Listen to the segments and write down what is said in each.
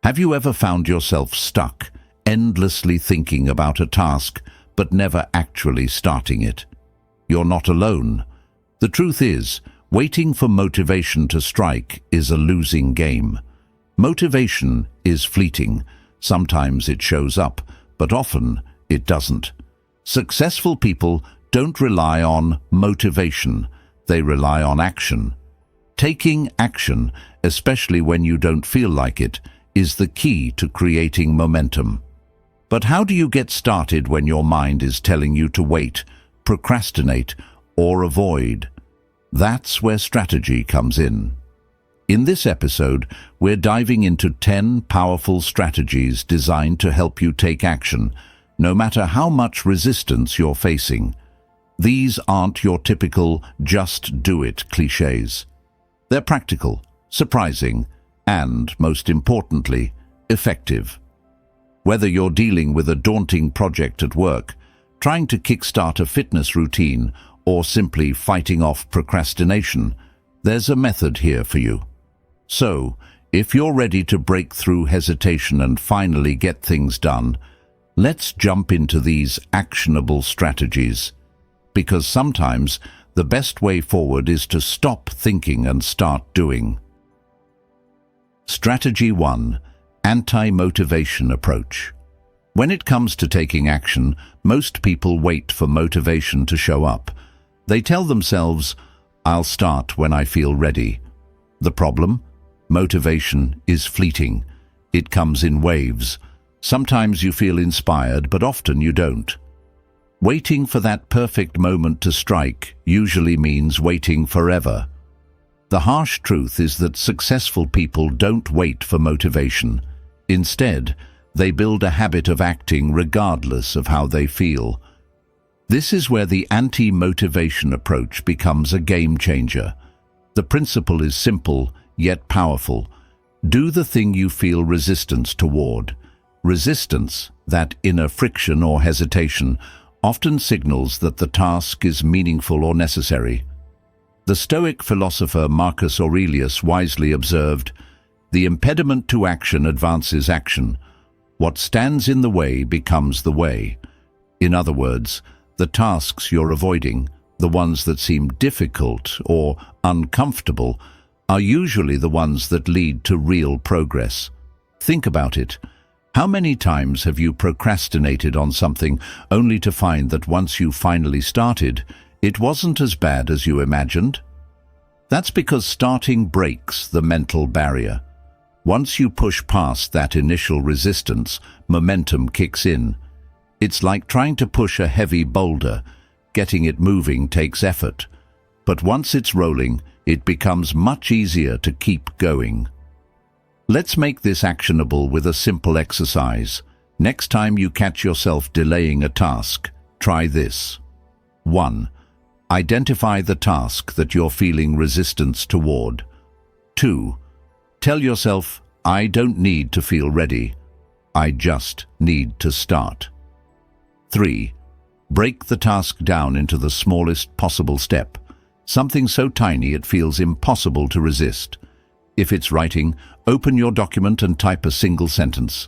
Have you ever found yourself stuck, endlessly thinking about a task, but never actually starting it? You're not alone. The truth is, waiting for motivation to strike is a losing game. Motivation is fleeting. Sometimes it shows up, but often it doesn't. Successful people don't rely on motivation. They rely on action. Taking action, especially when you don't feel like it, is the key to creating momentum. But how do you get started when your mind is telling you to wait, procrastinate, or avoid? That's where strategy comes in. In this episode, we're diving into 10 powerful strategies designed to help you take action, no matter how much resistance you're facing. These aren't your typical just do it cliches. They're practical, surprising, and, most importantly, effective. Whether you're dealing with a daunting project at work, trying to kickstart a fitness routine, or simply fighting off procrastination, there's a method here for you. So, if you're ready to break through hesitation and finally get things done, let's jump into these actionable strategies. Because sometimes the best way forward is to stop thinking and start doing. Strategy 1. Anti-motivation approach. When it comes to taking action, most people wait for motivation to show up. They tell themselves, "I'll start when I feel ready." The problem? Motivation is fleeting. It comes in waves. Sometimes you feel inspired, but often you don't. Waiting for that perfect moment to strike usually means waiting forever. The harsh truth is that successful people don't wait for motivation. Instead, they build a habit of acting regardless of how they feel. This is where the anti-motivation approach becomes a game changer. The principle is simple, yet powerful. Do the thing you feel resistance toward. Resistance, that inner friction or hesitation, often signals that the task is meaningful or necessary. The Stoic philosopher Marcus Aurelius wisely observed, "The impediment to action advances action. What stands in the way becomes the way." In other words, the tasks you're avoiding, the ones that seem difficult or uncomfortable, are usually the ones that lead to real progress. Think about it. How many times have you procrastinated on something only to find that once you finally started, it wasn't as bad as you imagined? That's because starting breaks the mental barrier. Once you push past that initial resistance, momentum kicks in. It's like trying to push a heavy boulder. Getting it moving takes effort. But once it's rolling, it becomes much easier to keep going. Let's make this actionable with a simple exercise. Next time you catch yourself delaying a task, try this. 1. Identify the task that you're feeling resistance toward. 2. Tell yourself, "I don't need to feel ready. I just need to start." 3. Break the task down into the smallest possible step, something so tiny it feels impossible to resist. If it's writing, open your document and type a single sentence.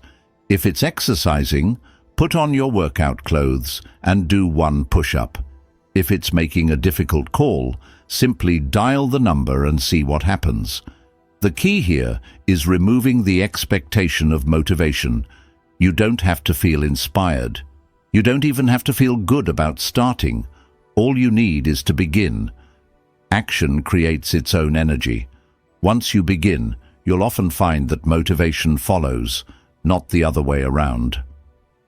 If it's exercising, put on your workout clothes and do one push-up. If it's making a difficult call, simply dial the number and see what happens. The key here is removing the expectation of motivation. You don't have to feel inspired. You don't even have to feel good about starting. All you need is to begin. Action creates its own energy. Once you begin, you'll often find that motivation follows, not the other way around.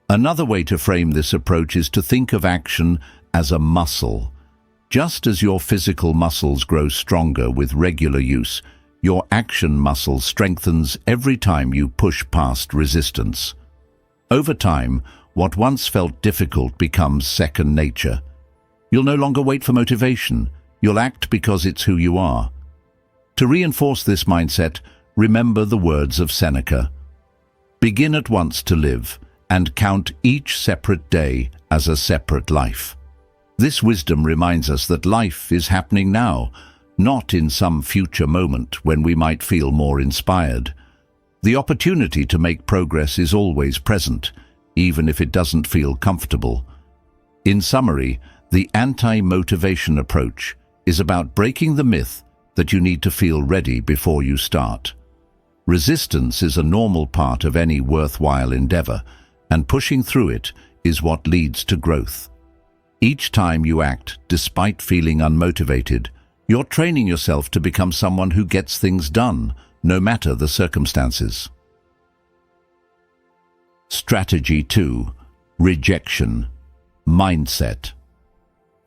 Another way to frame this approach is to think of action as a muscle. Just as your physical muscles grow stronger with regular use, your action muscle strengthens every time you push past resistance. Over time, what once felt difficult becomes second nature. You'll no longer wait for motivation. You'll act because it's who you are. To reinforce this mindset, remember the words of Seneca. Begin at once to live, and count each separate day as a separate life. This wisdom reminds us that life is happening now, not in some future moment when we might feel more inspired. The opportunity to make progress is always present, even if it doesn't feel comfortable. In summary, the anti-motivation approach is about breaking the myth that you need to feel ready before you start. Resistance is a normal part of any worthwhile endeavor, and pushing through it is what leads to growth. Each time you act despite feeling unmotivated, you're training yourself to become someone who gets things done, no matter the circumstances. Strategy 2. Rejection. Mindset.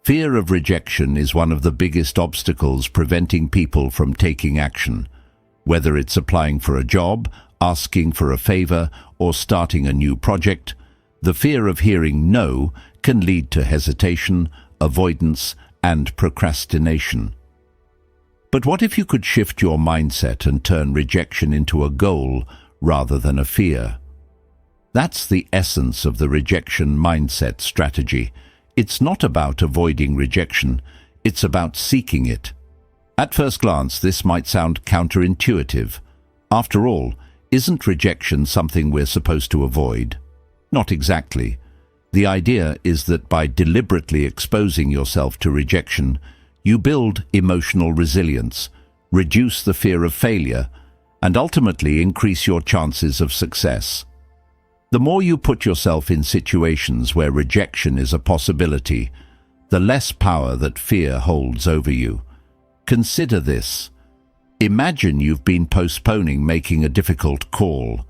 Fear of rejection is one of the biggest obstacles preventing people from taking action. Whether it's applying for a job, asking for a favor, or starting a new project, the fear of hearing no can lead to hesitation, avoidance, and procrastination. But what if you could shift your mindset and turn rejection into a goal rather than a fear? That's the essence of the rejection mindset strategy. It's not about avoiding rejection, it's about seeking it. At first glance, this might sound counterintuitive. After all, isn't rejection something we're supposed to avoid? Not exactly. The idea is that by deliberately exposing yourself to rejection, you build emotional resilience, reduce the fear of failure, and ultimately increase your chances of success. The more you put yourself in situations where rejection is a possibility, the less power that fear holds over you. Consider this. Imagine you've been postponing making a difficult call,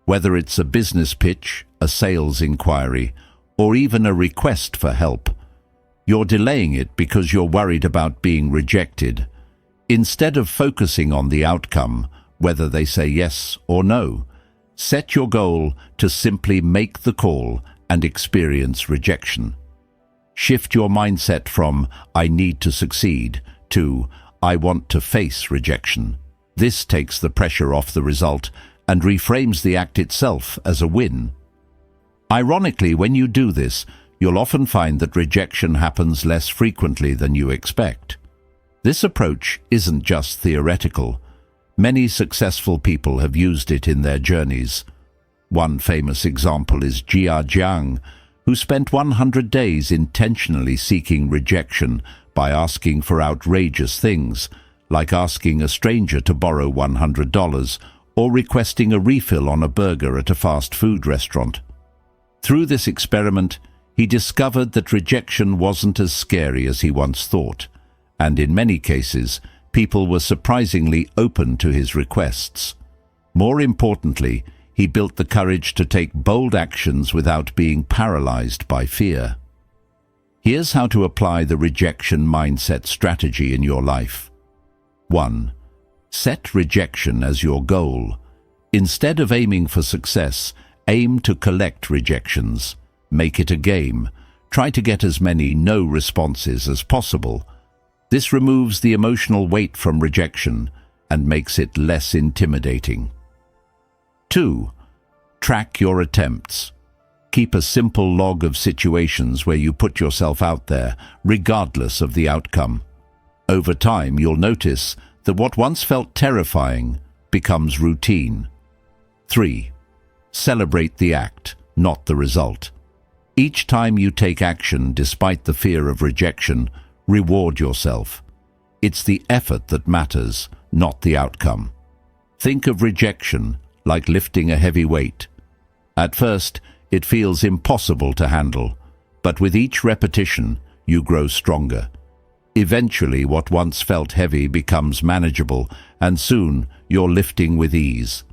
whether it's a business pitch, a sales inquiry, or even a request for help. You're delaying it because you're worried about being rejected. Instead of focusing on the outcome, whether they say yes or no, set your goal to simply make the call and experience rejection. Shift your mindset from "I need to succeed" to "I want to face rejection." This takes the pressure off the result and reframes the act itself as a win. Ironically, when you do this, you'll often find that rejection happens less frequently than you expect. This approach isn't just theoretical. Many successful people have used it in their journeys. One famous example is Jia Jiang, who spent 100 days intentionally seeking rejection by asking for outrageous things, like asking a stranger to borrow $100 or requesting a refill on a burger at a fast food restaurant. Through this experiment, he discovered that rejection wasn't as scary as he once thought, and in many cases, people were surprisingly open to his requests. More importantly, he built the courage to take bold actions without being paralyzed by fear. Here's how to apply the rejection mindset strategy in your life. 1. Set rejection as your goal. Instead of aiming for success, aim to collect rejections. Make it a game. Try to get as many no responses as possible. This removes the emotional weight from rejection and makes it less intimidating. 2. Track your attempts. Keep a simple log of situations where you put yourself out there, regardless of the outcome. Over time, you'll notice that what once felt terrifying becomes routine. 3. Celebrate the act, not the result. Each time you take action despite the fear of rejection, reward yourself. It's the effort that matters, not the outcome. Think of rejection like lifting a heavy weight. At first, it feels impossible to handle, but with each repetition, you grow stronger. Eventually, what once felt heavy becomes manageable, and soon you're lifting with ease.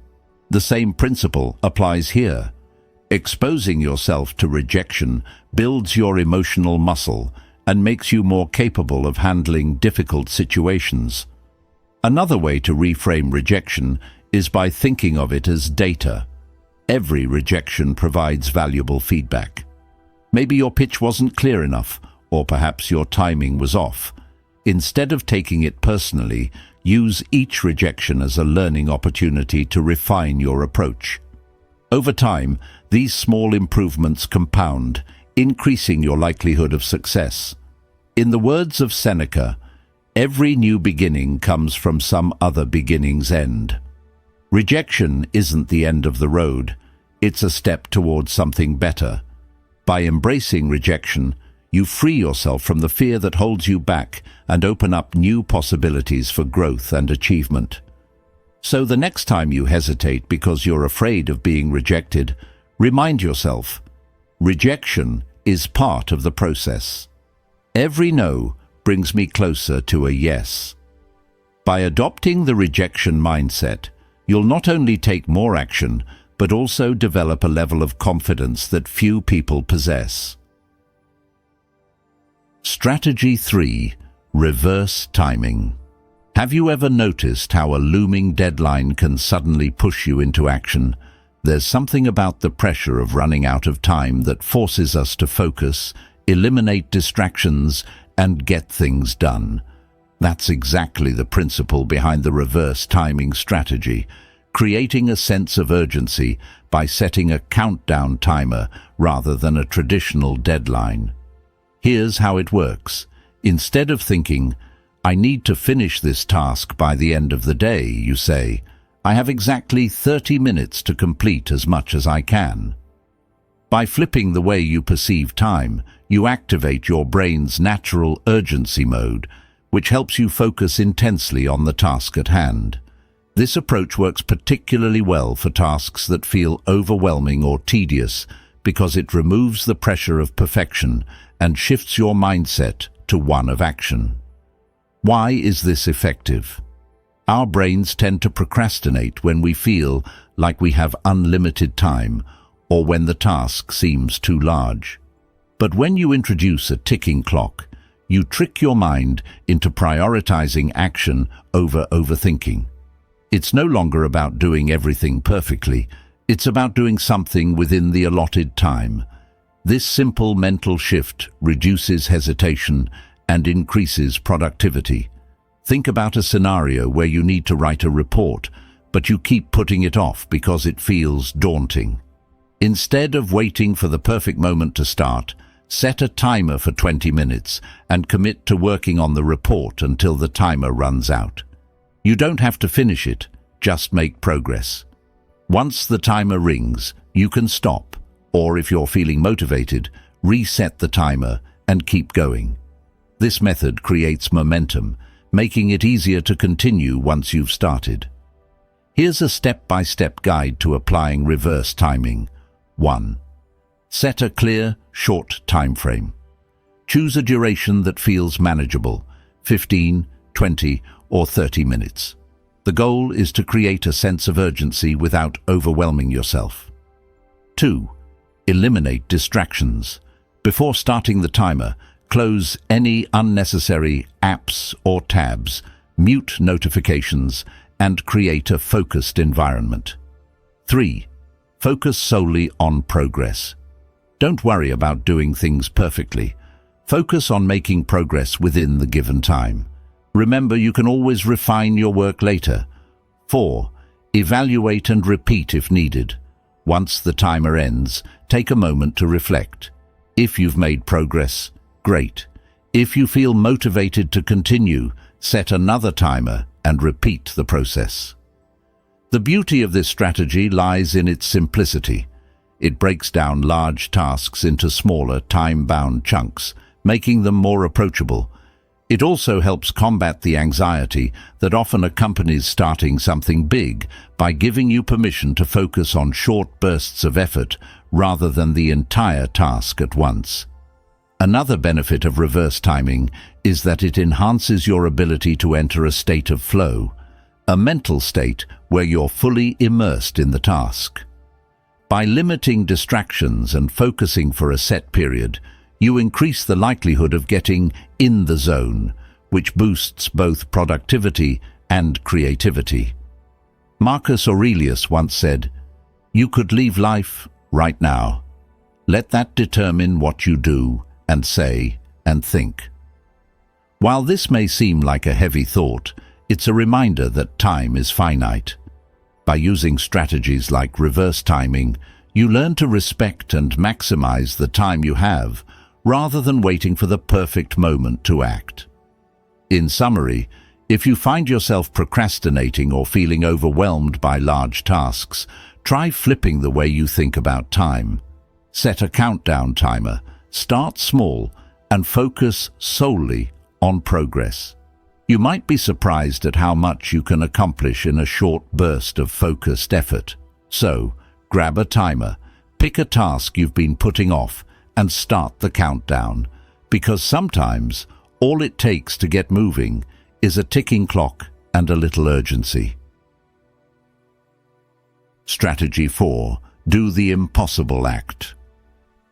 The same principle applies here. Exposing yourself to rejection builds your emotional muscle and makes you more capable of handling difficult situations. Another way to reframe rejection is by thinking of it as data. Every rejection provides valuable feedback. Maybe your pitch wasn't clear enough, or perhaps your timing was off. Instead of taking it personally, use each rejection as a learning opportunity to refine your approach. Over time, these small improvements compound, increasing your likelihood of success. In the words of Seneca, every new beginning comes from some other beginning's end. Rejection isn't the end of the road. It's a step towards something better. By embracing rejection, you free yourself from the fear that holds you back and open up new possibilities for growth and achievement. So the next time you hesitate because you're afraid of being rejected, remind yourself, rejection is part of the process. Every no brings me closer to a yes. By adopting the rejection mindset, you'll not only take more action, but also develop a level of confidence that few people possess. Strategy 3. Reverse timing. Have you ever noticed how a looming deadline can suddenly push you into action? There's something about the pressure of running out of time that forces us to focus, eliminate distractions, and get things done. That's exactly the principle behind the reverse timing strategy, creating a sense of urgency by setting a countdown timer rather than a traditional deadline. Here's how it works. Instead of thinking, I need to finish this task by the end of the day, you say, I have exactly 30 minutes to complete as much as I can. By flipping the way you perceive time, you activate your brain's natural urgency mode, which helps you focus intensely on the task at hand. This approach works particularly well for tasks that feel overwhelming or tedious because it removes the pressure of perfection and shifts your mindset to one of action. Why is this effective? Our brains tend to procrastinate when we feel like we have unlimited time or when the task seems too large. But when you introduce a ticking clock, you trick your mind into prioritizing action over overthinking. It's no longer about doing everything perfectly. It's about doing something within the allotted time. This simple mental shift reduces hesitation and increases productivity. Think about a scenario where you need to write a report, but you keep putting it off because it feels daunting. Instead of waiting for the perfect moment to start, set a timer for 20 minutes and commit to working on the report until the timer runs out. You don't have to finish it, just make progress. Once the timer rings, you can stop, or if you're feeling motivated, reset the timer and keep going. This method creates momentum, making it easier to continue once you've started. Here's a step-by-step guide to applying reverse timing. 1. Set a clear, short time frame. Choose a duration that feels manageable, 15, 20, or 30 minutes. The goal is to create a sense of urgency without overwhelming yourself. 2. Eliminate distractions. Before starting the timer, close any unnecessary apps or tabs, mute notifications, and create a focused environment. 3. Focus solely on progress. Don't worry about doing things perfectly. Focus on making progress within the given time. Remember, you can always refine your work later. 4. Evaluate and repeat if needed. Once the timer ends, take a moment to reflect. If you've made progress, great. If you feel motivated to continue, set another timer and repeat the process. The beauty of this strategy lies in its simplicity. It breaks down large tasks into smaller, time-bound chunks, making them more approachable. It also helps combat the anxiety that often accompanies starting something big by giving you permission to focus on short bursts of effort rather than the entire task at once. Another benefit of reverse timing is that it enhances your ability to enter a state of flow, a mental state where you're fully immersed in the task. By limiting distractions and focusing for a set period, you increase the likelihood of getting in the zone, which boosts both productivity and creativity. Marcus Aurelius once said, "You could leave life right now. Let that determine what you do and say and think." While this may seem like a heavy thought, it's a reminder that time is finite. By using strategies like reverse timing, you learn to respect and maximize the time you have, rather than waiting for the perfect moment to act. In summary, If you find yourself procrastinating or feeling overwhelmed by large tasks, try flipping the way you think about time. Set a countdown timer, start small, and focus solely on progress. You might be surprised at how much you can accomplish in a short burst of focused effort. So, grab a timer, pick a task you've been putting off, and start the countdown, because sometimes all it takes to get moving is a ticking clock and a little urgency. Strategy 4. Do the impossible act.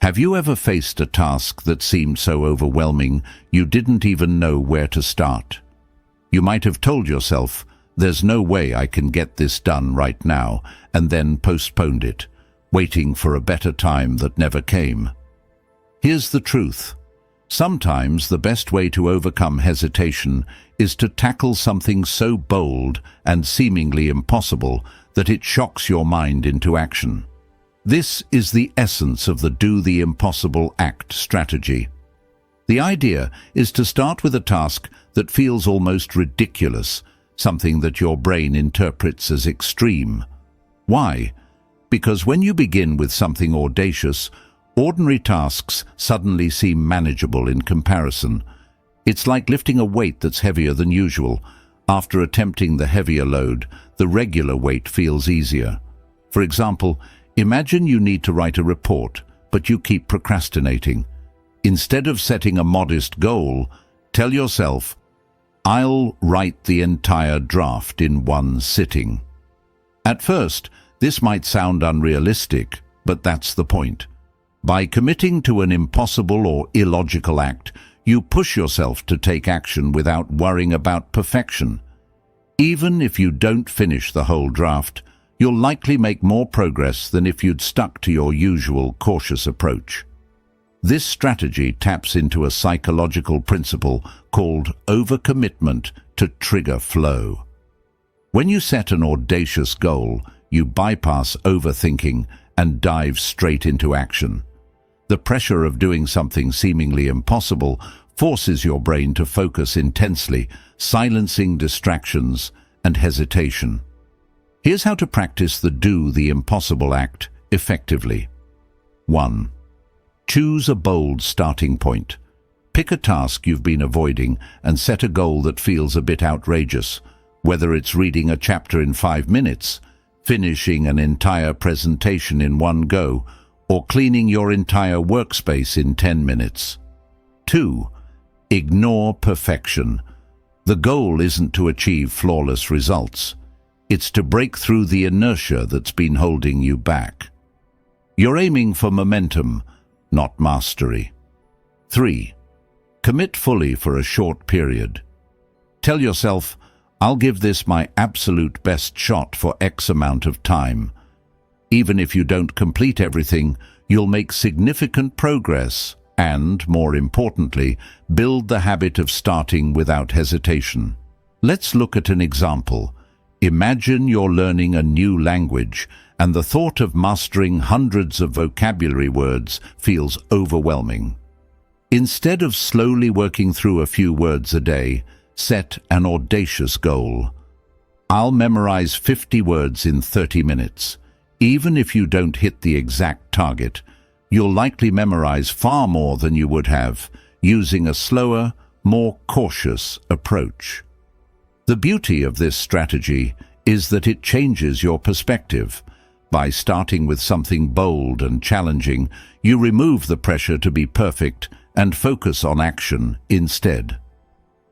Have you ever faced a task that seemed so overwhelming you didn't even know where to start? You might have told yourself, "There's no way I can get this done right now," and then postponed it, waiting for a better time that never came. Here's the truth. Sometimes the best way to overcome hesitation is to tackle something so bold and seemingly impossible that it shocks your mind into action. This is the essence of the do the impossible act strategy. The idea is to start with a task that feels almost ridiculous, something that your brain interprets as extreme. Why? Because when you begin with something audacious, ordinary tasks suddenly seem manageable in comparison. It's like lifting a weight that's heavier than usual. After attempting the heavier load, the regular weight feels easier. For example, imagine you need to write a report, but you keep procrastinating. Instead of setting a modest goal, tell yourself, "I'll write the entire draft in one sitting." At first, this might sound unrealistic, but that's the point. By committing to an impossible or illogical act, you push yourself to take action without worrying about perfection. Even if you don't finish the whole draft, you'll likely make more progress than if you'd stuck to your usual cautious approach. This strategy taps into a psychological principle called overcommitment to trigger flow. When you set an audacious goal, you bypass overthinking and dive straight into action. The pressure of doing something seemingly impossible forces your brain to focus intensely, silencing distractions and hesitation. Here's how to practice the do the impossible act effectively. 1. Choose a bold starting point. Pick a task you've been avoiding and set a goal that feels a bit outrageous, whether it's reading a chapter in 5 minutes, finishing an entire presentation in one go, or cleaning your entire workspace in 10 minutes. 2. Ignore perfection. The goal isn't to achieve flawless results. It's to break through the inertia that's been holding you back. You're aiming for momentum, not mastery. 3. Commit fully for a short period. Tell yourself, "I'll give this my absolute best shot for X amount of time." Even if you don't complete everything, you'll make significant progress and, more importantly, build the habit of starting without hesitation. Let's look at an example. Imagine you're learning a new language, and the thought of mastering hundreds of vocabulary words feels overwhelming. Instead of slowly working through a few words a day, set an audacious goal. "I'll memorize 50 words in 30 minutes. Even if you don't hit the exact target, you'll likely memorize far more than you would have, using a slower, more cautious approach. The beauty of this strategy is that it changes your perspective. By starting with something bold and challenging, you remove the pressure to be perfect and focus on action instead.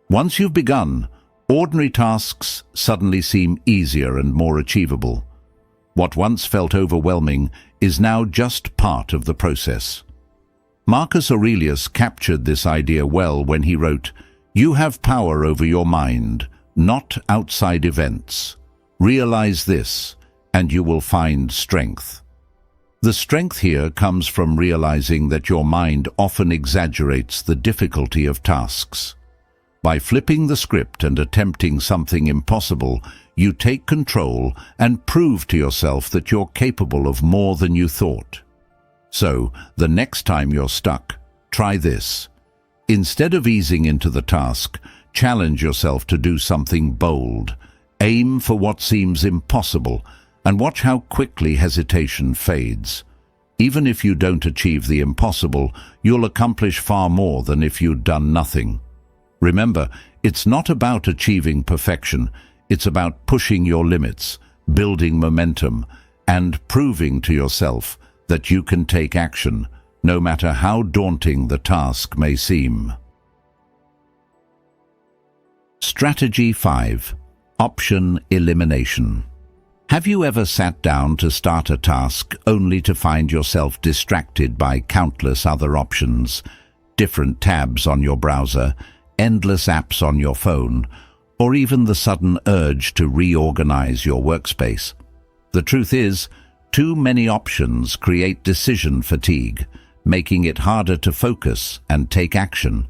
Once you've begun, ordinary tasks suddenly seem easier and more achievable. What once felt overwhelming is now just part of the process. Marcus Aurelius captured this idea well when he wrote, "You have power over your mind, not outside events. Realize this, and you will find strength." The strength here comes from realizing that your mind often exaggerates the difficulty of tasks. By flipping the script and attempting something impossible, you take control and prove to yourself that you're capable of more than you thought. So, the next time you're stuck, try this. Instead of easing into the task, Challenge yourself to do something bold. Aim for what seems impossible, and watch how quickly hesitation fades. Even if you don't achieve the impossible, you'll accomplish far more than if you'd done nothing. Remember, it's not about achieving perfection. It's about pushing your limits, building momentum, and proving to yourself that you can take action, no matter how daunting the task may seem. Strategy 5. Option elimination. Have you ever sat down to start a task only to find yourself distracted by countless other options, different tabs on your browser, endless apps on your phone, or even the sudden urge to reorganize your workspace? The truth is, too many options create decision fatigue, making it harder to focus and take action.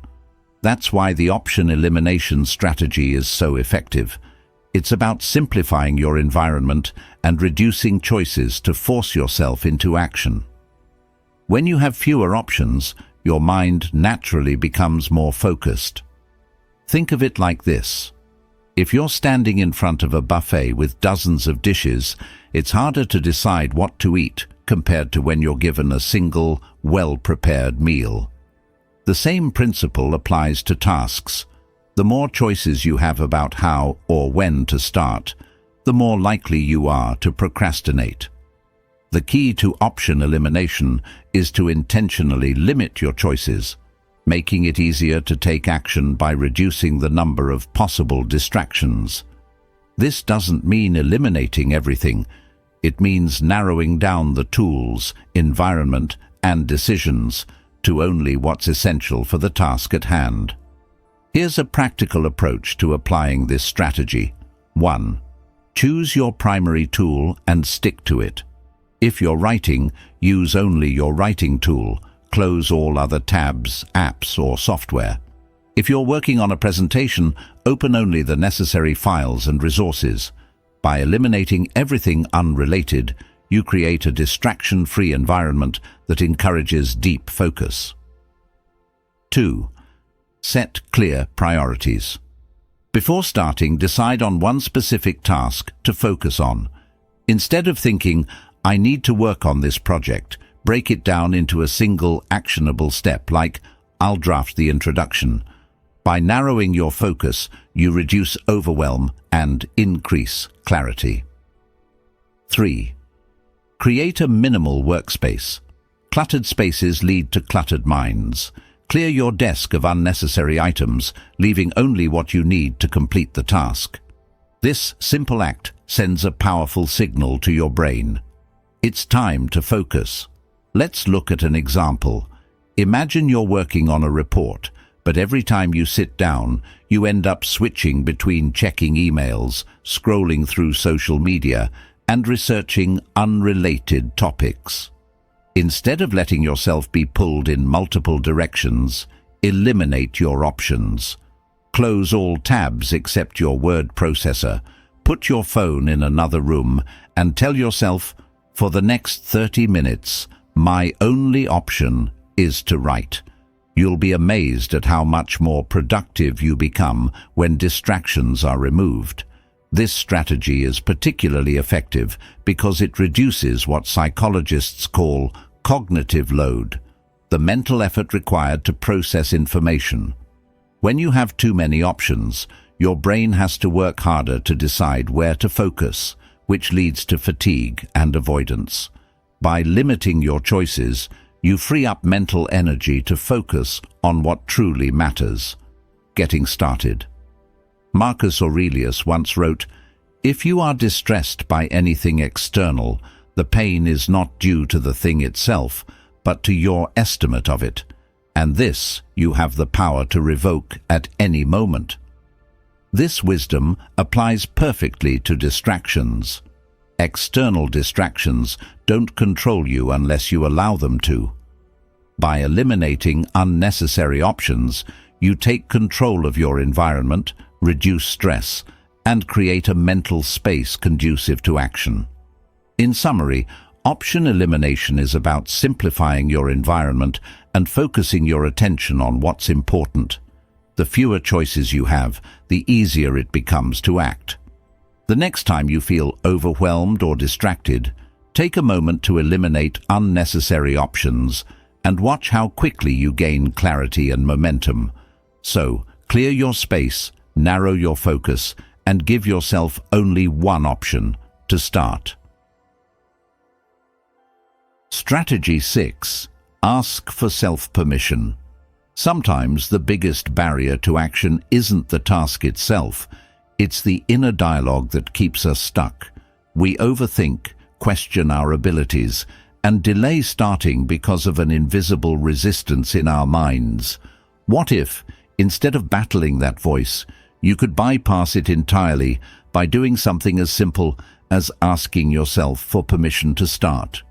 That's why the option elimination strategy is so effective. It's about simplifying your environment and reducing choices to force yourself into action. When you have fewer options, your mind naturally becomes more focused. Think of it like this. If you're standing in front of a buffet with dozens of dishes, it's harder to decide what to eat compared to when you're given a single, well-prepared meal. The same principle applies to tasks. The more choices you have about how or when to start, the more likely you are to procrastinate. The key to option elimination is to intentionally limit your choices, making it easier to take action by reducing the number of possible distractions. This doesn't mean eliminating everything. It means narrowing down the tools, environment, and decisions to only what's essential for the task at hand. Here's a practical approach to applying this strategy. 1. Choose your primary tool and stick to it. If you're writing, use only your writing tool. Close all other tabs, apps, or software. If you're working on a presentation, open only the necessary files and resources. By eliminating everything unrelated, you create a distraction-free environment that encourages deep focus. 2. Set clear priorities. Before starting, decide on one specific task to focus on. Instead of thinking, "I need to work on this project," break it down into a single actionable step like, "I'll draft the introduction." By narrowing your focus, you reduce overwhelm and increase clarity. 3. Create a minimal workspace. Cluttered spaces lead to cluttered minds. Clear your desk of unnecessary items, leaving only what you need to complete the task. This simple act sends a powerful signal to your brain. It's time to focus. Let's look at an example. Imagine you're working on a report, but every time you sit down, you end up switching between checking emails, scrolling through social media, and researching unrelated topics. Instead of letting yourself be pulled in multiple directions, eliminate your options. Close all tabs except your word processor. Put your phone in another room and tell yourself, "For the next 30 minutes, my only option is to write." You'll be amazed at how much more productive you become when distractions are removed. This strategy is particularly effective because it reduces what psychologists call cognitive load, the mental effort required to process information. When you have too many options, your brain has to work harder to decide where to focus, which leads to fatigue and avoidance. By limiting your choices, you free up mental energy to focus on what truly matters. Getting started. Marcus Aurelius once wrote, "If you are distressed by anything external, the pain is not due to the thing itself, but to your estimate of it, and this you have the power to revoke at any moment." This wisdom applies perfectly to distractions. External distractions don't control you unless you allow them to. By eliminating unnecessary options, you take control of your environment, reduce stress, and create a mental space conducive to action. In summary, option elimination is about simplifying your environment and focusing your attention on what's important. The fewer choices you have, the easier it becomes to act. The next time you feel overwhelmed or distracted, take a moment to eliminate unnecessary options and watch how quickly you gain clarity and momentum. So, clear your space, narrow your focus, and give yourself only one option to start. Strategy 6. Ask for self-permission. Sometimes the biggest barrier to action isn't the task itself, it's the inner dialogue that keeps us stuck. We overthink, question our abilities, and delay starting because of an invisible resistance in our minds. What if, instead of battling that voice, you could bypass it entirely by doing something as simple as asking yourself for permission to start?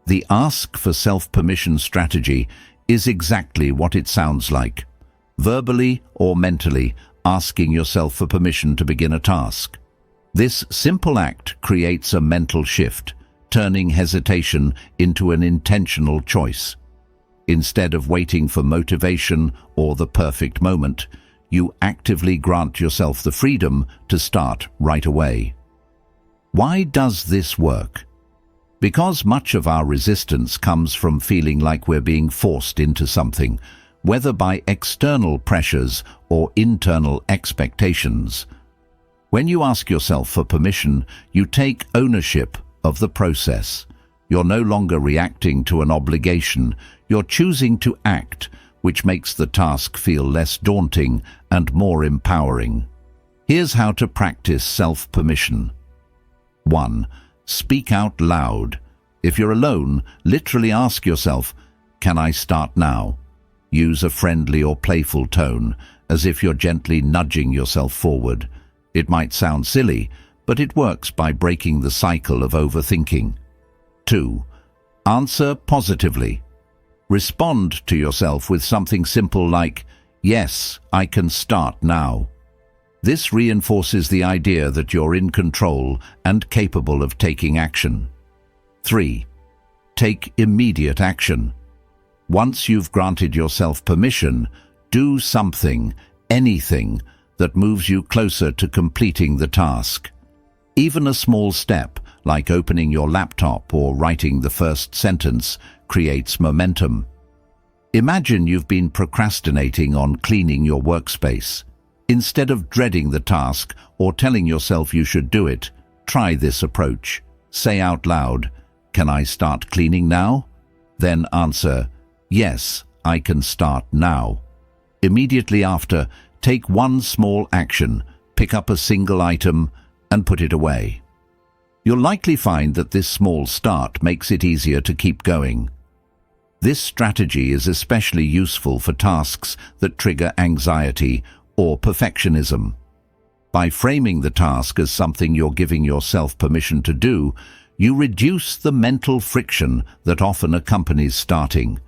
The ask for self-permission strategy is exactly what it sounds like. Verbally or mentally, asking yourself for permission to begin a task. This simple act creates a mental shift, turning hesitation into an intentional choice. Instead of waiting for motivation or the perfect moment, you actively grant yourself the freedom to start right away. Why does this work? Because much of our resistance comes from feeling like we're being forced into something, whether by external pressures or internal expectations. When you ask yourself for permission, you take ownership of the process. You're no longer reacting to an obligation, you're choosing to act, which makes the task feel less daunting and more empowering. Here's how to practice self-permission. 1. Speak out loud. If you're alone, literally ask yourself, "Can I start now?" Use a friendly or playful tone, as if you're gently nudging yourself forward. It might sound silly, but it works by breaking the cycle of overthinking. 2. Answer positively. Respond to yourself with something simple like, "Yes, I can start now." This reinforces the idea that you're in control and capable of taking action. 3. Take immediate action. Once you've granted yourself permission, do something, anything, that moves you closer to completing the task. Even a small step, like opening your laptop or writing the first sentence, creates momentum. Imagine you've been procrastinating on cleaning your workspace. Instead of dreading the task or telling yourself you should do it, try this approach. Say out loud, "Can I start cleaning now?" Then answer, "Yes, I can start now." Immediately after, take one small action, pick up a single item, and put it away. You'll likely find that this small start makes it easier to keep going. This strategy is especially useful for tasks that trigger anxiety or perfectionism. By framing the task as something you're giving yourself permission to do, you reduce the mental friction that often accompanies starting.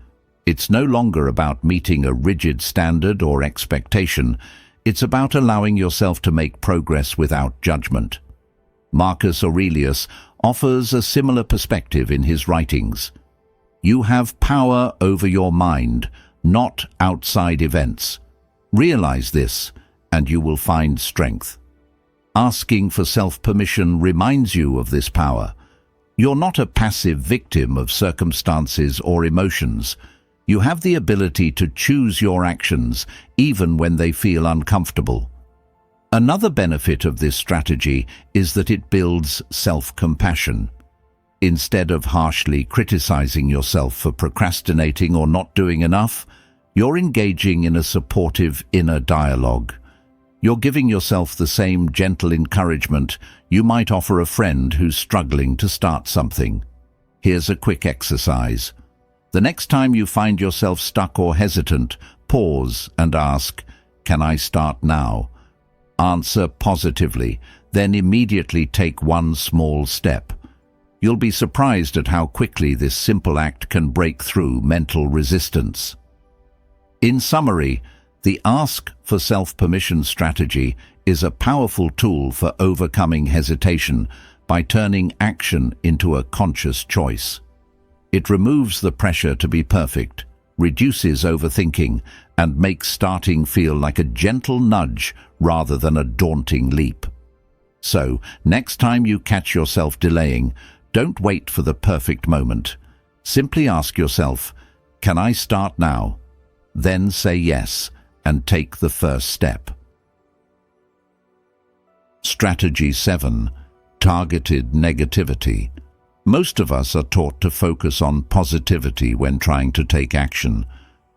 It's no longer about meeting a rigid standard or expectation. It's about allowing yourself to make progress without judgment. Marcus Aurelius offers a similar perspective in his writings. You have power over your mind, not outside events. Realize this, and you will find strength. Asking for self-permission reminds you of this power. You're not a passive victim of circumstances or emotions. You have the ability to choose your actions, even when they feel uncomfortable. Another benefit of this strategy is that it builds self-compassion. Instead of harshly criticizing yourself for procrastinating or not doing enough, you're engaging in a supportive inner dialogue. You're giving yourself the same gentle encouragement you might offer a friend who's struggling to start something. Here's a quick exercise. The next time you find yourself stuck or hesitant, pause and ask, "Can I start now?" Answer positively, then immediately take one small step. You'll be surprised at how quickly this simple act can break through mental resistance. In summary, the ask for self-permission strategy is a powerful tool for overcoming hesitation by turning action into a conscious choice. It removes the pressure to be perfect, reduces overthinking, and makes starting feel like a gentle nudge rather than a daunting leap. So, next time you catch yourself delaying, don't wait for the perfect moment. Simply ask yourself, can I start now? Then say yes and take the first step. Strategy 7. Targeted negativity. Most of us are taught to focus on positivity when trying to take action.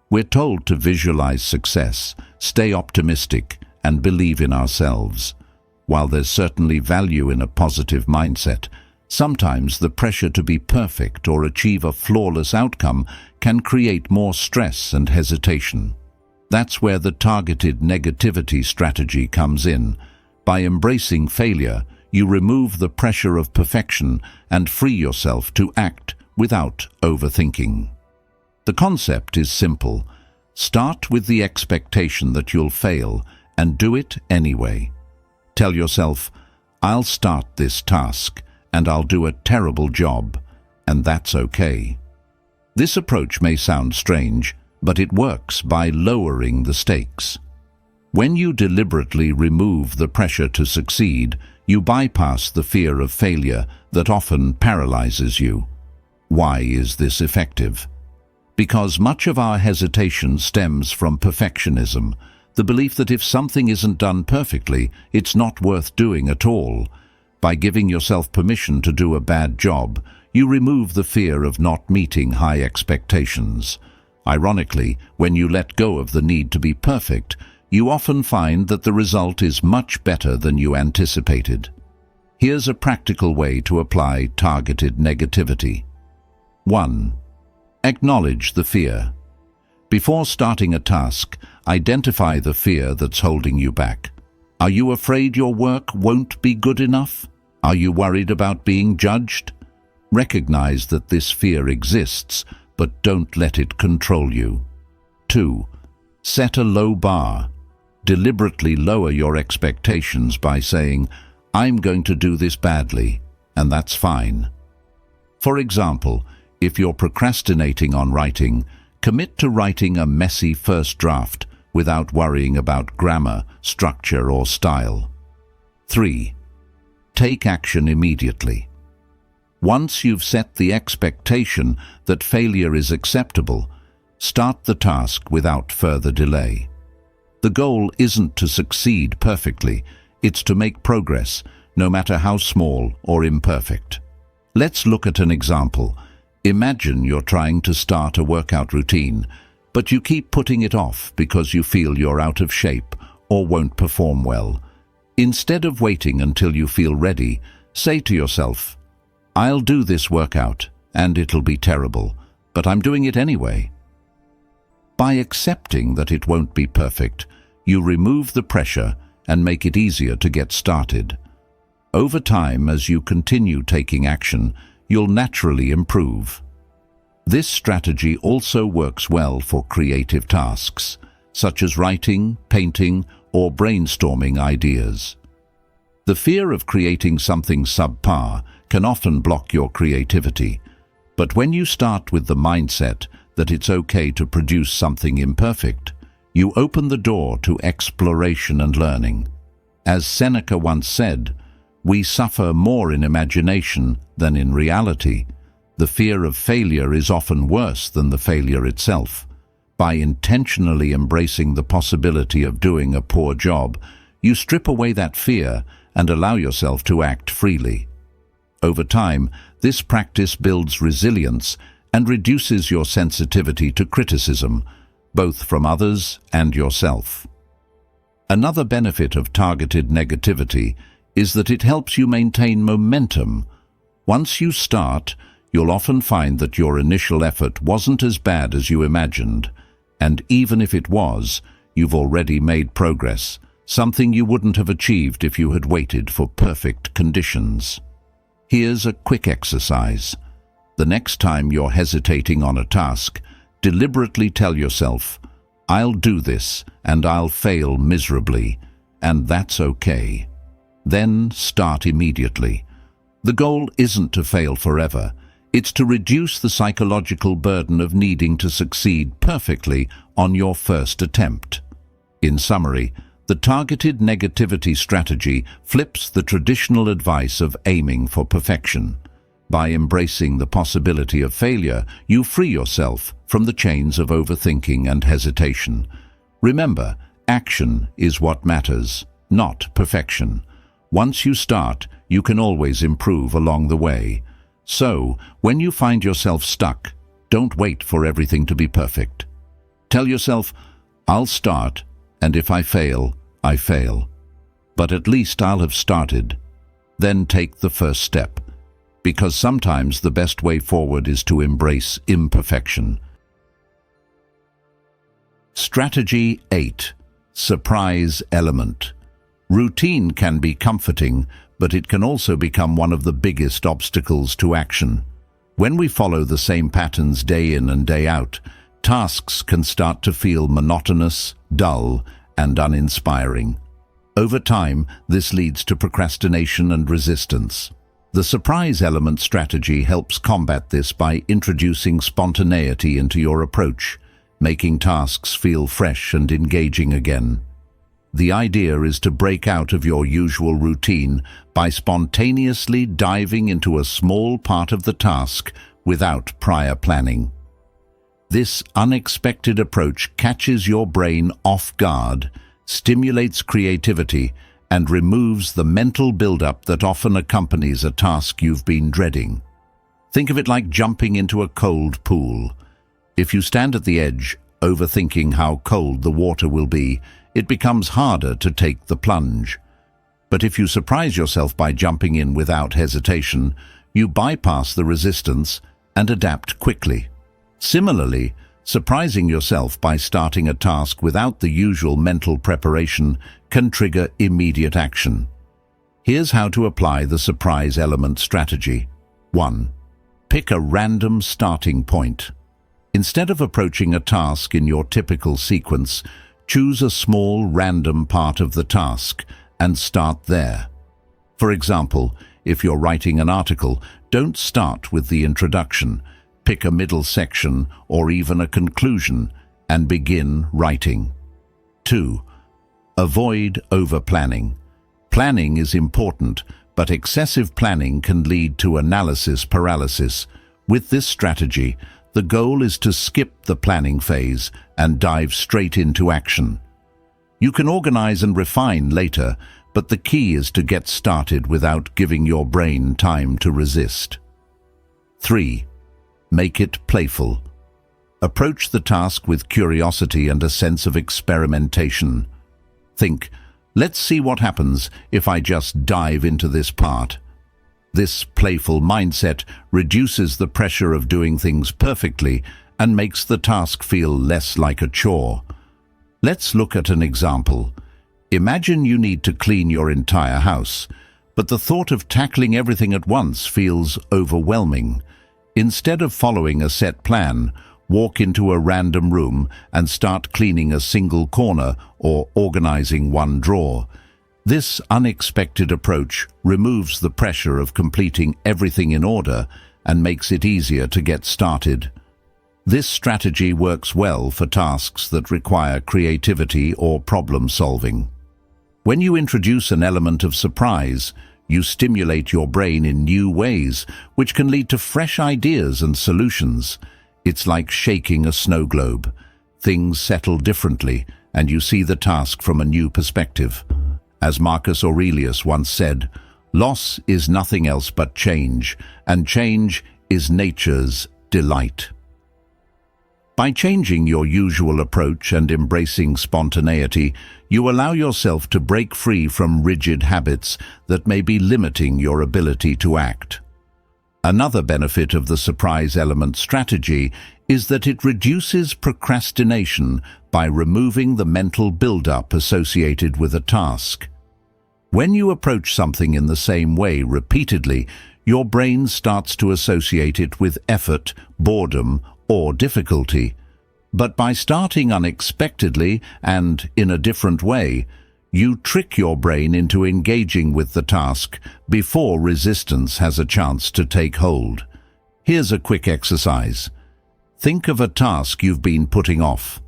We're told to visualize success, stay optimistic, and believe in ourselves. While there's certainly value in a positive mindset, sometimes the pressure to be perfect or achieve a flawless outcome can create more stress and hesitation. That's where the targeted negativity strategy comes in. By embracing failure, you remove the pressure of perfection and free yourself to act without overthinking. The concept is simple. Start with the expectation that you'll fail and do it anyway. Tell yourself, I'll start this task and I'll do a terrible job, and that's okay. This approach may sound strange, but it works by lowering the stakes. When you deliberately remove the pressure to succeed, you bypass the fear of failure that often paralyzes you. Why is this effective? Because much of our hesitation stems from perfectionism, the belief that if something isn't done perfectly, it's not worth doing at all. By giving yourself permission to do a bad job, you remove the fear of not meeting high expectations. Ironically, when you let go of the need to be perfect, you often find that the result is much better than you anticipated. Here's a practical way to apply targeted negativity. 1. Acknowledge the fear. Before starting a task, identify the fear that's holding you back. Are you afraid your work won't be good enough? Are you worried about being judged? Recognize that this fear exists, but don't let it control you. 2. Set a low bar. Deliberately lower your expectations by saying, I'm going to do this badly, and that's fine. For example, if you're procrastinating on writing, commit to writing a messy first draft without worrying about grammar, structure, or style. 3. Take action immediately. Once you've set the expectation that failure is acceptable, start the task without further delay. The goal isn't to succeed perfectly, it's to make progress, no matter how small or imperfect. Let's look at an example. Imagine you're trying to start a workout routine, but you keep putting it off because you feel you're out of shape or won't perform well. Instead of waiting until you feel ready, say to yourself, I'll do this workout and it'll be terrible, but I'm doing it anyway. By accepting that it won't be perfect, you remove the pressure and make it easier to get started. Over time, as you continue taking action, you'll naturally improve. This strategy also works well for creative tasks, such as writing, painting, or brainstorming ideas. The fear of creating something subpar can often block your creativity, but when you start with the mindset that it's okay to produce something imperfect, you open the door to exploration and learning. As Seneca once said, we suffer more in imagination than in reality. The fear of failure is often worse than the failure itself. By intentionally embracing the possibility of doing a poor job, you strip away that fear and allow yourself to act freely. Over time, this practice builds resilience and reduces your sensitivity to criticism, both from others and yourself. Another benefit of targeted negativity is that it helps you maintain momentum. Once you start, you'll often find that your initial effort wasn't as bad as you imagined, and even if it was, you've already made progress, something you wouldn't have achieved if you had waited for perfect conditions. Here's a quick exercise. The next time you're hesitating on a task, deliberately tell yourself, I'll do this and I'll fail miserably, and that's okay. Then start immediately. The goal isn't to fail forever, It's to reduce the psychological burden of needing to succeed perfectly on your first attempt. In summary, the targeted negativity strategy flips the traditional advice of aiming for perfection. By embracing the possibility of failure, you free yourself from the chains of overthinking and hesitation. Remember, action is what matters, not perfection. Once you start, you can always improve along the way. So, when you find yourself stuck, don't wait for everything to be perfect. Tell yourself, I'll start, and if I fail, I fail. But at least I'll have started. Then take the first step. Because sometimes the best way forward is to embrace imperfection. Strategy 8. Surprise element. Routine can be comforting, but it can also become one of the biggest obstacles to action. When we follow the same patterns day in and day out, tasks can start to feel monotonous, dull, and uninspiring. Over time, this leads to procrastination and resistance. The surprise element strategy helps combat this by introducing spontaneity into your approach, making tasks feel fresh and engaging again. The idea is to break out of your usual routine by spontaneously diving into a small part of the task without prior planning. This unexpected approach catches your brain off guard, stimulates creativity, and removes the mental buildup that often accompanies a task you've been dreading. Think of it like jumping into a cold pool. If you stand at the edge, overthinking how cold the water will be, it becomes harder to take the plunge. But if you surprise yourself by jumping in without hesitation, you bypass the resistance and adapt quickly. Similarly, surprising yourself by starting a task without the usual mental preparation can trigger immediate action. Here's how to apply the surprise element strategy. 1. Pick a random starting point. Instead of approaching a task in your typical sequence, choose a small random part of the task and start there. For example, if you're writing an article, don't start with the introduction. Pick a middle section or even a conclusion and begin writing. 2. Avoid over-planning. Planning is important, but excessive planning can lead to analysis paralysis. With this strategy, the goal is to skip the planning phase and dive straight into action. You can organize and refine later, but the key is to get started without giving your brain time to resist. 3. Make it playful. Approach the task with curiosity and a sense of experimentation. Think, let's see what happens if I just dive into this part. This playful mindset reduces the pressure of doing things perfectly and makes the task feel less like a chore. Let's look at an example. Imagine you need to clean your entire house, but the thought of tackling everything at once feels overwhelming. Instead of following a set plan, walk into a random room and start cleaning a single corner or organizing one drawer. This unexpected approach removes the pressure of completing everything in order and makes it easier to get started. This strategy works well for tasks that require creativity or problem solving. When you introduce an element of surprise, you stimulate your brain in new ways, which can lead to fresh ideas and solutions. It's like shaking a snow globe. Things settle differently, and you see the task from a new perspective. As Marcus Aurelius once said, "Loss is nothing else but change, and change is nature's delight." By changing your usual approach and embracing spontaneity, you allow yourself to break free from rigid habits that may be limiting your ability to act. Another benefit of the surprise element strategy is that it reduces procrastination by removing the mental build-up associated with a task. When you approach something in the same way repeatedly, your brain starts to associate it with effort, boredom, or difficulty. But by starting unexpectedly and in a different way, you trick your brain into engaging with the task before resistance has a chance to take hold. Here's a quick exercise. Think of a task you've been putting off.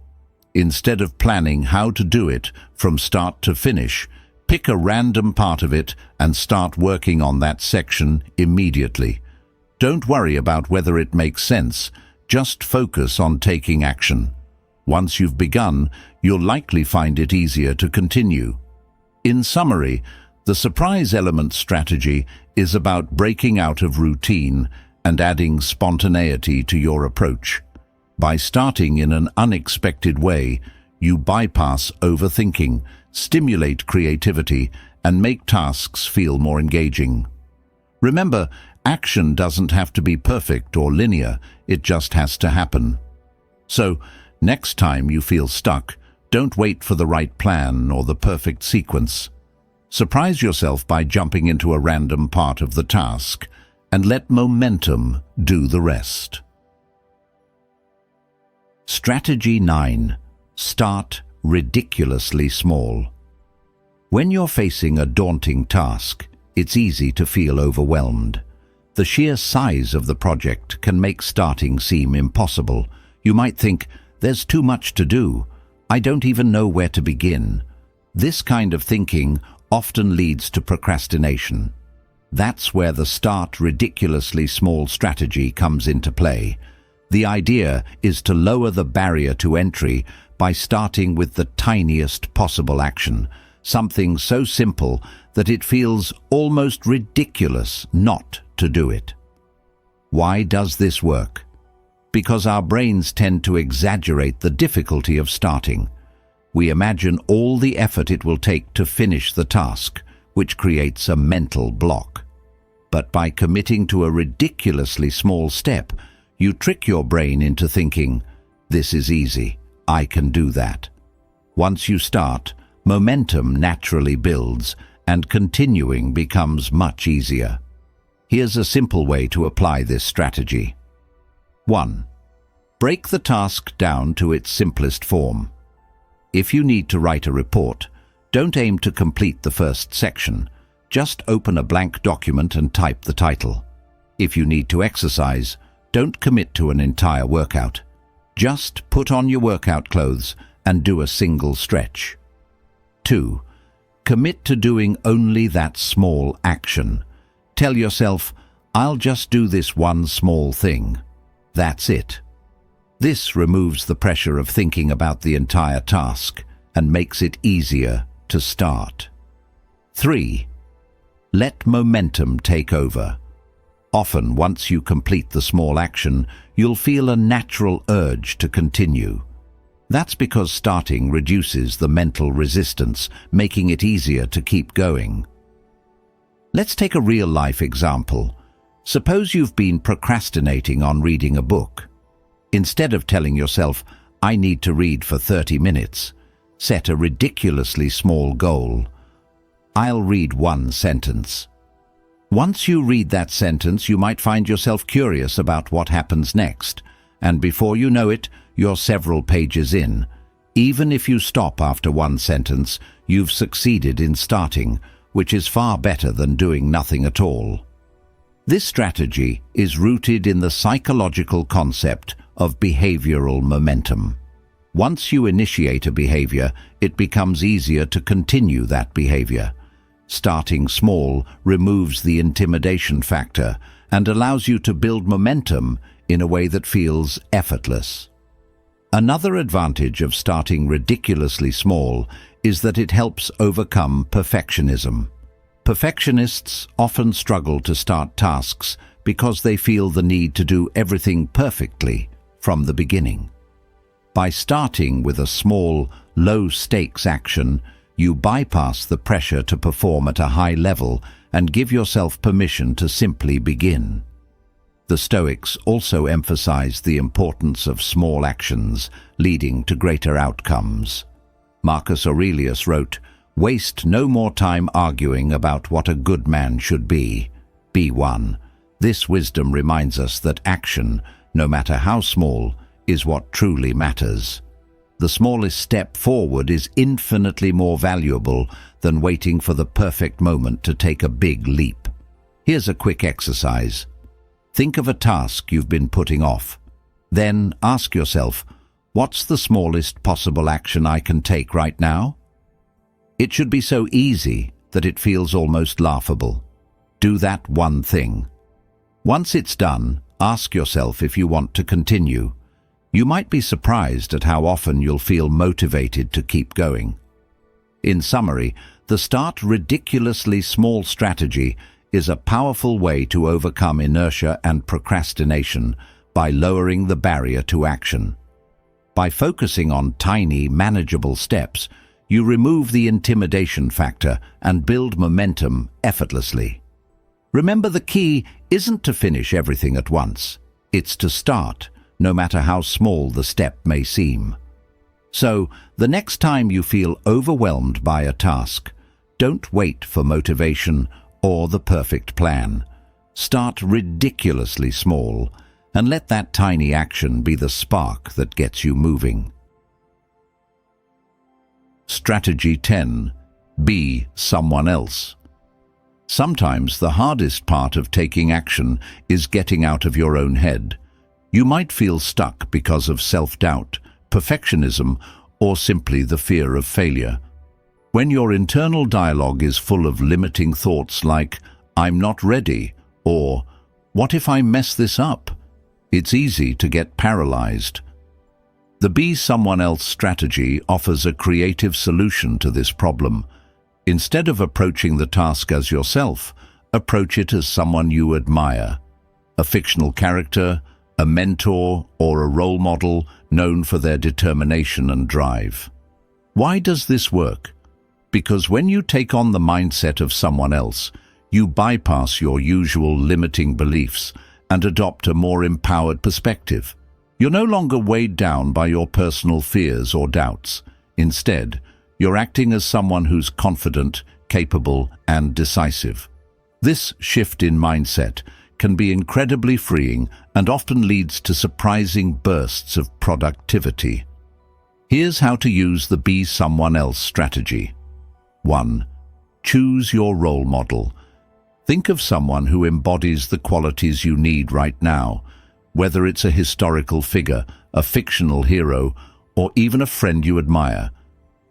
Instead of planning how to do it from start to finish, pick a random part of it and start working on that section immediately. Don't worry about whether it makes sense, just focus on taking action. Once you've begun, you'll likely find it easier to continue. In summary, the surprise element strategy is about breaking out of routine and adding spontaneity to your approach. By starting in an unexpected way, you bypass overthinking, stimulate creativity, and make tasks feel more engaging. Remember, action doesn't have to be perfect or linear, it just has to happen. So, next time you feel stuck, don't wait for the right plan or the perfect sequence. Surprise yourself by jumping into a random part of the task and let momentum do the rest. Strategy 9. Start ridiculously small. When you're facing a daunting task, it's easy to feel overwhelmed. The sheer size of the project can make starting seem impossible. You might think, there's too much to do. I don't even know where to begin. This kind of thinking often leads to procrastination. That's where the start ridiculously small strategy comes into play. The idea is to lower the barrier to entry by starting with the tiniest possible action, something so simple that it feels almost ridiculous not to do it. Why does this work? Because our brains tend to exaggerate the difficulty of starting. We imagine all the effort it will take to finish the task, which creates a mental block. But by committing to a ridiculously small step, you trick your brain into thinking, this is easy, I can do that. Once you start, momentum naturally builds and continuing becomes much easier. Here's a simple way to apply this strategy. 1. Break the task down to its simplest form. If you need to write a report, don't aim to complete the first section. Just open a blank document and type the title. If you need to exercise, don't commit to an entire workout. Just put on your workout clothes and do a single stretch. 2. Commit to doing only that small action. Tell yourself, I'll just do this one small thing. That's it. This removes the pressure of thinking about the entire task and makes it easier to start. 3. Let momentum take over. Often, once you complete the small action, you'll feel a natural urge to continue. That's because starting reduces the mental resistance, making it easier to keep going. Let's take a real-life example. Suppose you've been procrastinating on reading a book. Instead of telling yourself, I need to read for 30 minutes, set a ridiculously small goal. I'll read one sentence. Once you read that sentence, you might find yourself curious about what happens next, and before you know it, you're several pages in. Even if you stop after one sentence, you've succeeded in starting, which is far better than doing nothing at all. This strategy is rooted in the psychological concept of behavioral momentum. Once you initiate a behavior, it becomes easier to continue that behavior. Starting small removes the intimidation factor and allows you to build momentum in a way that feels effortless. Another advantage of starting ridiculously small is that it helps overcome perfectionism. Perfectionists often struggle to start tasks because they feel the need to do everything perfectly from the beginning. By starting with a small, low-stakes action, you bypass the pressure to perform at a high level and give yourself permission to simply begin. The Stoics also emphasize the importance of small actions leading to greater outcomes. Marcus Aurelius wrote, "Waste no more time arguing about what a good man should be. Be one." This wisdom reminds us that action, no matter how small, is what truly matters. The smallest step forward is infinitely more valuable than waiting for the perfect moment to take a big leap. Here's a quick exercise. Think of a task you've been putting off. Then ask yourself, what's the smallest possible action I can take right now? It should be so easy that it feels almost laughable. Do that one thing. Once it's done, ask yourself if you want to continue. You might be surprised at how often you'll feel motivated to keep going. In summary, the start ridiculously small strategy is a powerful way to overcome inertia and procrastination by lowering the barrier to action. By focusing on tiny, manageable steps, you remove the intimidation factor and build momentum effortlessly. Remember, the key isn't to finish everything at once. It's to start, no matter how small the step may seem. So, the next time you feel overwhelmed by a task, don't wait for motivation or the perfect plan. Start ridiculously small and let that tiny action be the spark that gets you moving. Strategy 10. Be someone else. Sometimes the hardest part of taking action is getting out of your own head. You might feel stuck because of self-doubt, perfectionism, or simply the fear of failure. When your internal dialogue is full of limiting thoughts like, "I'm not ready," or "What if I mess this up?" it's easy to get paralyzed. The Be Someone Else strategy offers a creative solution to this problem. Instead of approaching the task as yourself, approach it as someone you admire. A fictional character, a mentor, or a role model known for their determination and drive. Why does this work? Because when you take on the mindset of someone else, you bypass your usual limiting beliefs and adopt a more empowered perspective. You're no longer weighed down by your personal fears or doubts. Instead, you're acting as someone who's confident, capable, and decisive. This shift in mindset can be incredibly freeing and often leads to surprising bursts of productivity. Here's how to use the Be Someone Else strategy. 1. Choose your role model. Think of someone who embodies the qualities you need right now, whether it's a historical figure, a fictional hero, or even a friend you admire.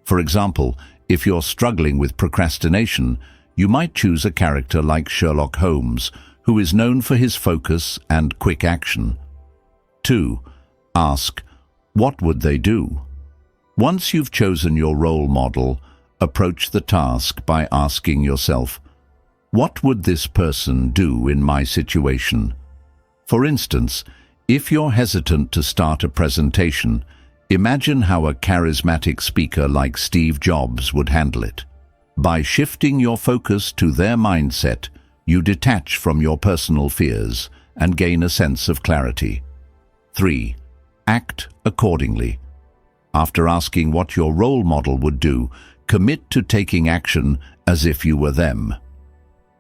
For example, if you're struggling with procrastination, you might choose a character like Sherlock Holmes, who is known for his focus and quick action. 2. Ask, what would they do? Once you've chosen your role model, approach the task by asking yourself, what would this person do in my situation? For instance, if you're hesitant to start a presentation, imagine how a charismatic speaker like Steve Jobs would handle it. By shifting your focus to their mindset, you detach from your personal fears and gain a sense of clarity. 3. Act accordingly. After asking what your role model would do, commit to taking action as if you were them.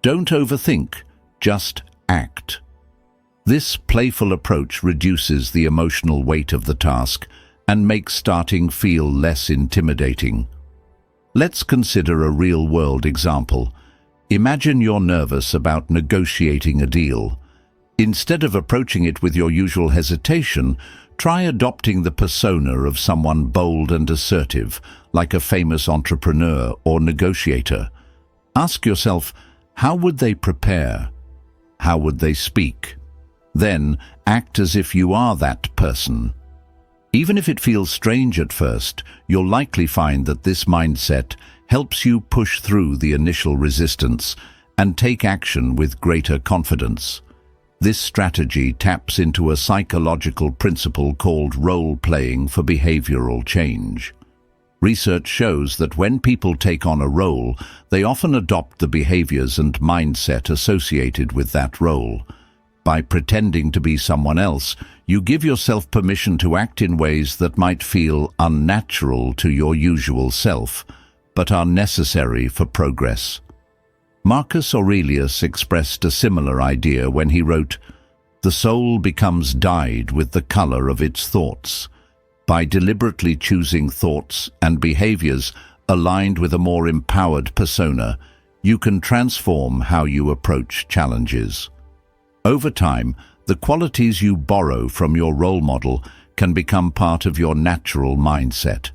Don't overthink, just act. This playful approach reduces the emotional weight of the task and makes starting feel less intimidating. Let's consider a real-world example. Imagine you're nervous about negotiating a deal. Instead of approaching it with your usual hesitation, try adopting the persona of someone bold and assertive, like a famous entrepreneur or negotiator. Ask yourself, how would they prepare? How would they speak? Then act as if you are that person. Even if it feels strange at first, you'll likely find that this mindset helps you push through the initial resistance and take action with greater confidence. This strategy taps into a psychological principle called role-playing for behavioral change. Research shows that when people take on a role, they often adopt the behaviors and mindset associated with that role. By pretending to be someone else, you give yourself permission to act in ways that might feel unnatural to your usual self, but are necessary for progress. Marcus Aurelius expressed a similar idea when he wrote, "The soul becomes dyed with the color of its thoughts." By deliberately choosing thoughts and behaviors aligned with a more empowered persona, you can transform how you approach challenges. Over time, The qualities you borrow from your role model can become part of your natural mindset.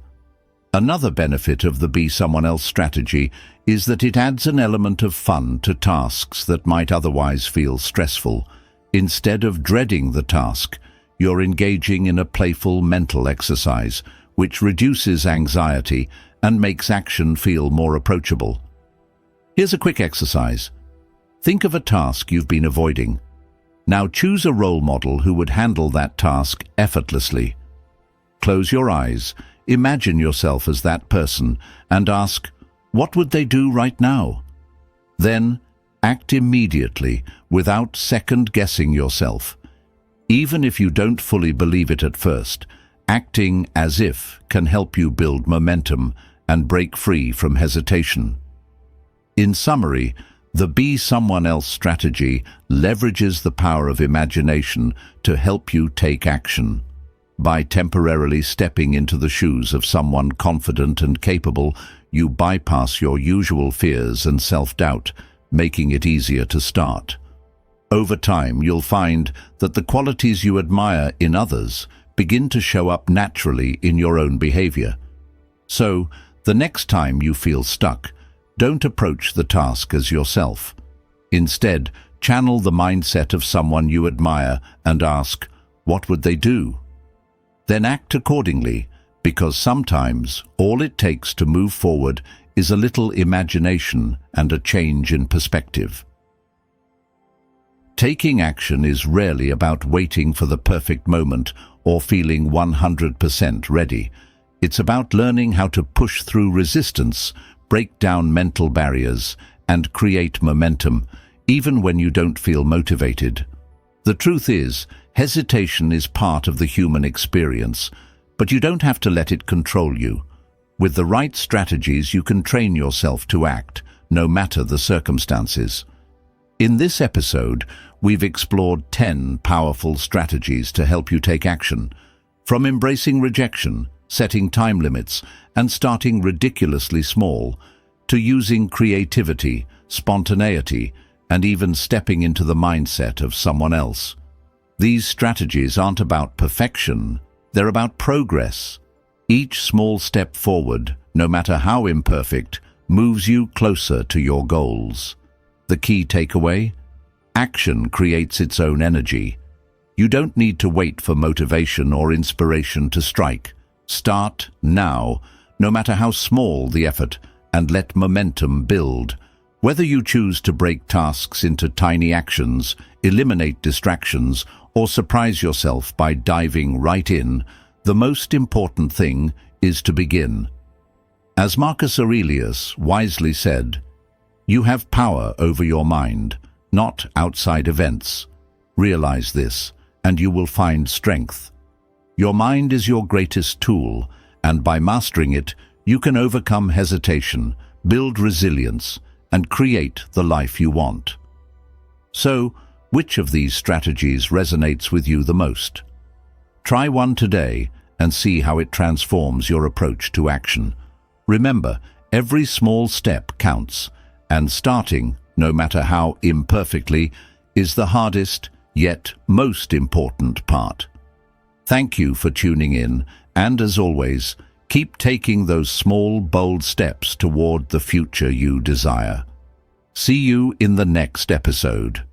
Another benefit of the Be Someone Else strategy is that it adds an element of fun to tasks that might otherwise feel stressful. Instead of dreading the task, you're engaging in a playful mental exercise, which reduces anxiety and makes action feel more approachable. Here's a quick exercise. Think of a task you've been avoiding. Now choose a role model who would handle that task effortlessly. Close your eyes, imagine yourself as that person, and ask, what would they do right now? Then, act immediately, without second-guessing yourself. Even if you don't fully believe it at first, acting as if can help you build momentum and break free from hesitation. In summary, the Be Someone Else strategy leverages the power of imagination to help you take action. By temporarily stepping into the shoes of someone confident and capable, you bypass your usual fears and self-doubt, making it easier to start. Over time, you'll find that the qualities you admire in others begin to show up naturally in your own behavior. So, the next time you feel stuck, don't approach the task as yourself. Instead, channel the mindset of someone you admire and ask, what would they do? Then act accordingly, because sometimes all it takes to move forward is a little imagination and a change in perspective. Taking action is rarely about waiting for the perfect moment or feeling 100% ready. It's about learning how to push through resistance, break down mental barriers, and create momentum, even when you don't feel motivated. The truth is, hesitation is part of the human experience, but you don't have to let it control you. With the right strategies, you can train yourself to act, no matter the circumstances. In this episode, we've explored 10 powerful strategies to help you take action. From embracing rejection, setting time limits, and starting ridiculously small, to using creativity, spontaneity, and even stepping into the mindset of someone else. These strategies aren't about perfection, they're about progress. Each small step forward, no matter how imperfect, moves you closer to your goals. The key takeaway? Action creates its own energy. You don't need to wait for motivation or inspiration to strike. Start now, no matter how small the effort, and let momentum build. Whether you choose to break tasks into tiny actions, eliminate distractions, or surprise yourself by diving right in, the most important thing is to begin. As Marcus Aurelius wisely said, "You have power over your mind, not outside events. Realize this, and you will find strength. Your mind is your greatest tool, and by mastering it, you can overcome hesitation, build resilience, and create the life you want." So, which of these strategies resonates with you the most? Try one today and see how it transforms your approach to action. Remember, every small step counts, and starting, no matter how imperfectly, is the hardest yet most important part. Thank you for tuning in, and as always, keep taking those small, bold steps toward the future you desire. See you in the next episode.